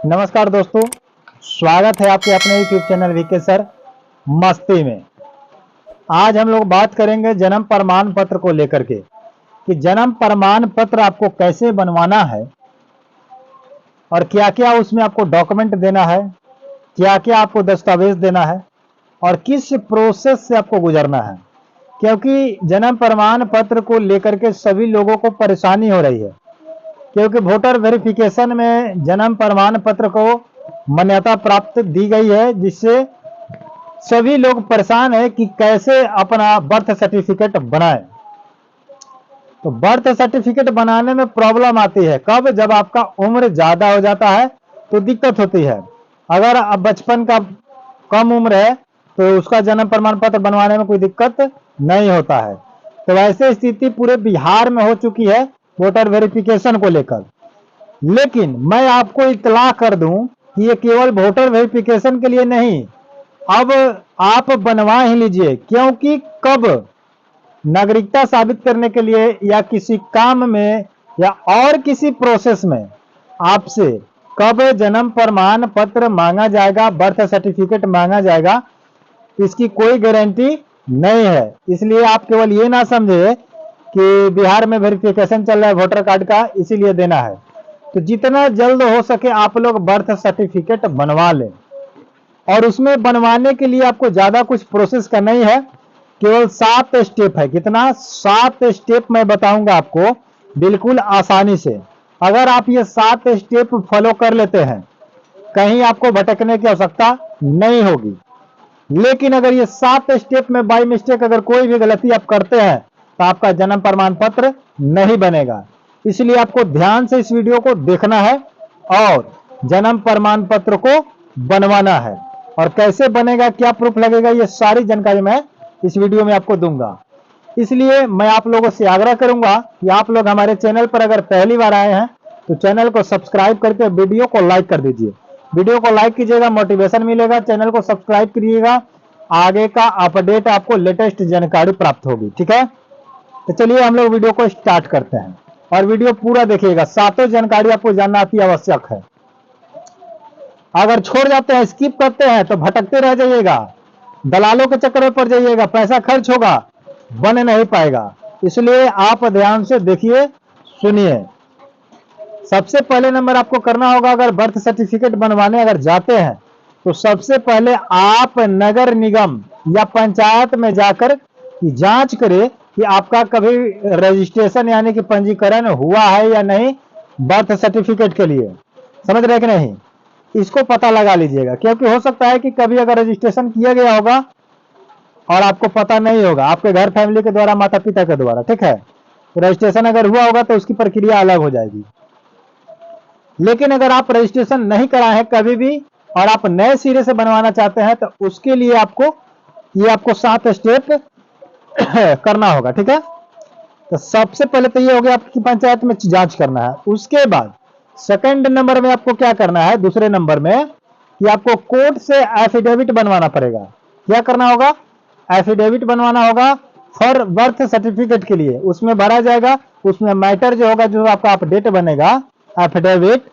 नमस्कार दोस्तों, स्वागत है आपके अपने यूट्यूब चैनल वीके सर मस्ती में। आज हम लोग बात करेंगे जन्म प्रमाण पत्र को लेकर के कि जन्म प्रमाण पत्र आपको कैसे बनवाना है और क्या क्या उसमें आपको डॉक्यूमेंट देना है, क्या क्या आपको दस्तावेज देना है और किस प्रोसेस से आपको गुजरना है। क्योंकि जन्म प्रमाण पत्र को लेकर के सभी लोगों को परेशानी हो रही है, क्योंकि वोटर वेरिफिकेशन में जन्म प्रमाण पत्र को मान्यता प्राप्त दी गई है, जिससे सभी लोग परेशान है कि कैसे अपना बर्थ सर्टिफिकेट बनाएं। तो बर्थ सर्टिफिकेट बनाने में प्रॉब्लम आती है कब? जब आपका उम्र ज्यादा हो जाता है तो दिक्कत होती है। अगर अब बचपन का कम उम्र है तो उसका जन्म प्रमाण पत्र बनवाने में कोई दिक्कत नहीं होता है। तो वैसे स्थिति पूरे बिहार में हो चुकी है वोटर वेरिफिकेशन को लेकर। लेकिन मैं आपको इत्तला कर दूं कि ये केवल वोटर वेरिफिकेशन के लिए नहीं, अब आप बनवा ही लीजिए, क्योंकि कब नागरिकता साबित करने के लिए या किसी काम में या और किसी प्रोसेस में आपसे कब जन्म प्रमाण पत्र मांगा जाएगा, बर्थ सर्टिफिकेट मांगा जाएगा, इसकी कोई गारंटी नहीं है। इसलिए आप केवल ये ना समझे कि बिहार में वेरिफिकेशन चल रहा है वोटर कार्ड का, इसीलिए देना है। तो जितना जल्द हो सके आप लोग बर्थ सर्टिफिकेट बनवा लें। और उसमें बनवाने के लिए आपको ज्यादा कुछ प्रोसेस करना ही है, केवल 7 स्टेप है। कितना? 7 स्टेप मैं बताऊंगा आपको बिल्कुल आसानी से। अगर आप ये 7 स्टेप फॉलो कर लेते हैं, कहीं आपको भटकने की आवश्यकता नहीं होगी। लेकिन अगर ये 7 स्टेप में बाय मिस्टेक अगर कोई भी गलती आप करते हैं तो आपका जन्म प्रमाण पत्र नहीं बनेगा। इसलिए आपको ध्यान से इस वीडियो को देखना है और जन्म प्रमाण पत्र को बनवाना है। और कैसे बनेगा, क्या प्रूफ लगेगा, ये सारी जानकारी मैं इस वीडियो में आपको दूंगा। इसलिए मैं आप लोगों से आग्रह करूंगा कि आप लोग हमारे चैनल पर अगर पहली बार आए हैं तो चैनल को सब्सक्राइब करके वीडियो को लाइक कर दीजिए। वीडियो को लाइक कीजिएगा, मोटिवेशन मिलेगा। चैनल को सब्सक्राइब करिएगा, आगे का अपडेट आपको लेटेस्ट जानकारी प्राप्त होगी। ठीक है, तो चलिए हम लोग वीडियो को स्टार्ट करते हैं और वीडियो पूरा देखिएगा। सातों जानकारी आपको जानना अति आवश्यक है। अगर छोड़ जाते हैं, स्किप करते हैं तो भटकते रह जाइएगा, दलालों के चक्कर में पड़ जाइएगा, पैसा खर्च होगा, बन नहीं पाएगा। इसलिए आप ध्यान से देखिए, सुनिए। सबसे पहले नंबर आपको करना होगा, अगर बर्थ सर्टिफिकेट बनवाने अगर जाते हैं तो सबसे पहले आप नगर निगम या पंचायत में जाकर जांच करें कि आपका कभी रजिस्ट्रेशन यानी कि पंजीकरण हुआ है या नहीं बर्थ सर्टिफिकेट के लिए। समझ रहे कि नहीं? इसको पता लगा लीजिएगा, क्योंकि हो सकता है कि कभी अगर रजिस्ट्रेशन किया गया होगा और आपको पता नहीं होगा, आपके घर फैमिली के द्वारा, माता पिता के द्वारा। ठीक है, तो रजिस्ट्रेशन अगर हुआ होगा तो उसकी प्रक्रिया अलग हो जाएगी। लेकिन अगर आप रजिस्ट्रेशन नहीं कराए हैं कभी भी और आप नए सिरे से बनवाना चाहते हैं तो उसके लिए आपको 7 स्टेप करना होगा। ठीक है, तो सबसे पहले तो ये हो गया आपकी पंचायत में जांच करना है। उसके बाद सेकंड नंबर में आपको क्या करना है, दूसरे नंबर में कि आपको कोर्ट से एफिडेविट बनवाना पड़ेगा। क्या करना होगा? एफिडेविट बनवाना होगा फॉर बर्थ सर्टिफिकेट के लिए। उसमें भरा जाएगा, उसमें मैटर जो होगा, जो आपका अपडेट बनेगा एफिडेविट,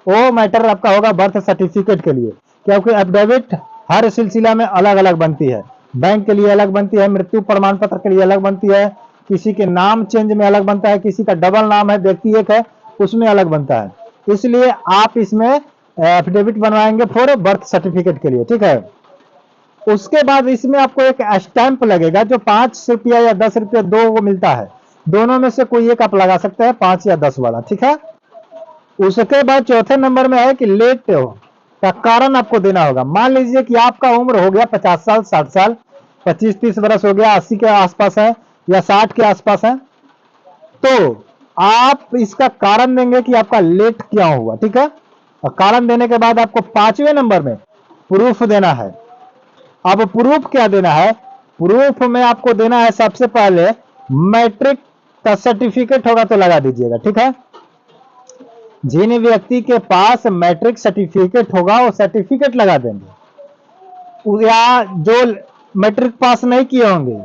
वो मैटर आपका होगा बर्थ सर्टिफिकेट के लिए। क्योंकि एफिडेविट हर सिलसिला में अलग अलग बनती है, बैंक के लिए अलग बनती है, मृत्यु प्रमाण पत्र के लिए अलग बनती है, किसी के नाम चेंज में अलग बनता है, किसी का डबल नाम है, व्यक्ति एक है, उसमें अलग बनता है। इसलिए आप इसमें एफिडेविट बनवाएंगे फॉर बर्थ सर्टिफिकेट के लिए। ठीक है, उसके बाद इसमें आपको एक स्टैंप लगेगा जो 5 रुपया या 10 रुपया दो को मिलता है, दोनों में से कोई एक आप लगा सकते हैं, 5 या 10 वाला। ठीक है, उसके बाद चौथे नंबर में है कि लेट हो का कारण आपको देना होगा। मान लीजिए कि आपका उम्र हो गया 50 साल, 60 साल, 25-30 बरस हो गया, 80 के आसपास है या 60 के आसपास है, तो आप इसका कारण देंगे कि आपका लेट क्यों हुआ। ठीक है, और कारण देने के बाद आपको 5वें नंबर में प्रूफ देना है। अब प्रूफ क्या देना है? प्रूफ में आपको देना है सबसे पहले मैट्रिक का सर्टिफिकेट होगा तो लगा दीजिएगा। ठीक है, जिन व्यक्ति के पास मैट्रिक सर्टिफिकेट होगा वो सर्टिफिकेट लगा देंगे। या जो मैट्रिक पास नहीं किए होंगे,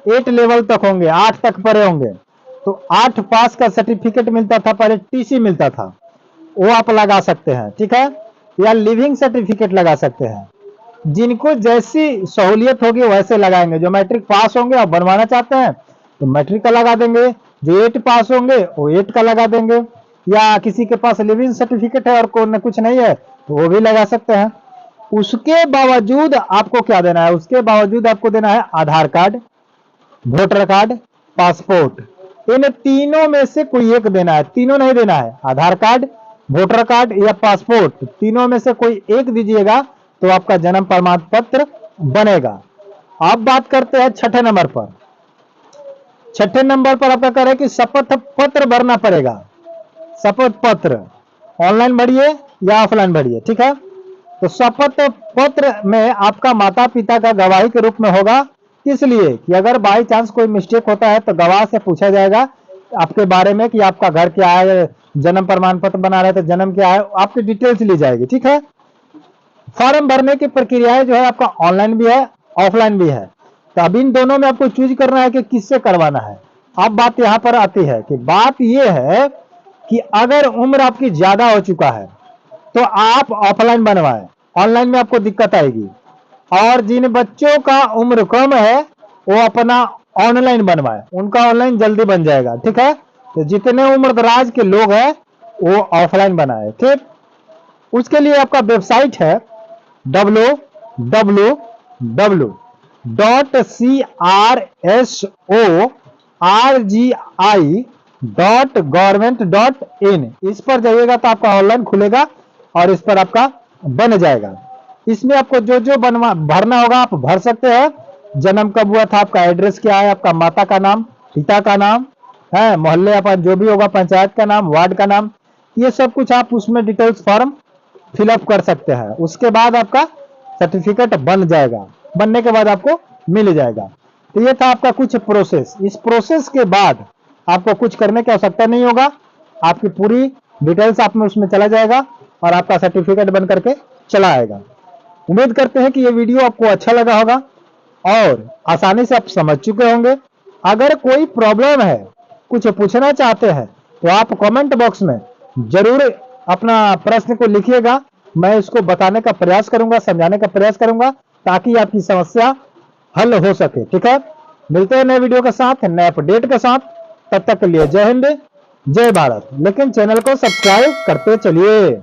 8 लेवल तक होंगे, 8 तक पढ़े होंगे, तो 8 पास का सर्टिफिकेट मिलता था, पहले टीसी मिलता था, वो आप लगा सकते हैं। ठीक है, या लिविंग सर्टिफिकेट लगा सकते हैं। जिनको जैसी सहूलियत होगी वैसे लगाएंगे। जो मैट्रिक पास होंगे और बनवाना चाहते हैं तो मैट्रिक का लगा देंगे, जो 8 पास होंगे वो 8 का लगा देंगे, या किसी के पास लिविंग सर्टिफिकेट है और कुछ नहीं है तो वो भी लगा सकते हैं। उसके बावजूद आपको क्या देना है? उसके बावजूद आपको देना है आधार कार्ड, वोटर कार्ड, पासपोर्ट। इन तीनों में से कोई एक देना है, तीनों नहीं देना है। आधार कार्ड, वोटर कार्ड या पासपोर्ट, तीनों में से कोई एक दीजिएगा तो आपका जन्म प्रमाण पत्र बनेगा। अब बात करते हैं छठे नंबर पर। छठे नंबर पर आपका कह रहे हैं कि शपथ पत्र भरना पड़ेगा। शपथ पत्र ऑनलाइन भरिए या ऑफलाइन भरिए, ठीक है। तो शपथ पत्र में आपका माता पिता का गवाही के रूप में होगा। इसलिए कि अगर बाई चांस कोई मिस्टेक होता है तो गवाह से पूछा जाएगा आपके बारे में कि आपका घर क्या है, जन्म प्रमाण पत्र बना रहे तो जन्म क्या है, आपकी डिटेल्स ली जाएगी, ठीक है। फॉर्म भरने की प्रक्रिया जो है आपका ऑनलाइन भी है, ऑफलाइन भी है। तो अब इन दोनों में आपको चूज करना है कि किससे करवाना है। अब बात यहां पर आती है कि बात यह है कि अगर उम्र आपकी ज्यादा हो चुका है तो आप ऑफलाइन बनवाएं, ऑनलाइन में आपको दिक्कत आएगी। और जिन बच्चों का उम्र कम है वो अपना ऑनलाइन बनवाएं, उनका ऑनलाइन जल्दी बन जाएगा, ठीक है। तो जितने उम्र दराज के लोग हैं वो ऑफलाइन बनाए, ठीक। उसके लिए आपका वेबसाइट है www.crsorgi.government.in। इस पर जाइएगा तो आपका ऑनलाइन खुलेगा और इस पर आपका बन जाएगा। इसमें आपको जो जो भरना होगा आप भर सकते हैं। जन्म कब हुआ था, आपका एड्रेस क्या है, आपका माता का नाम, पिता का नाम है, मोहल्ले आपका जो भी होगा, पंचायत का नाम, वार्ड का नाम, ये सब कुछ आप उसमें डिटेल्स फॉर्म फिलअप कर सकते हैं। उसके बाद आपका सर्टिफिकेट बन जाएगा, बनने के बाद आपको मिल जाएगा। तो ये था आपका कुछ प्रोसेस। इस प्रोसेस के बाद आपको कुछ करने की आवश्यकता नहीं होगा, आपकी पूरी डिटेल्स आप में उसमें चला जाएगा और आपका सर्टिफिकेट बन करके चला आएगा। उम्मीद करते हैं कि ये वीडियो आपको अच्छा लगा होगा और आसानी से आप समझ चुके होंगे। अगर कोई प्रॉब्लम है, कुछ पूछना चाहते हैं तो आप कमेंट बॉक्स में जरूर अपना प्रश्न को लिखिएगा। मैं इसको बताने का प्रयास करूंगा, समझाने का प्रयास करूंगा ताकि आपकी समस्या हल हो सके, ठीक है। मिलते हैं नए वीडियो के साथ, नए अपडेट के साथ। तब तक के लिए जय हिंद, जय भारत। लेकिन चैनल को सब्सक्राइब करते चलिए।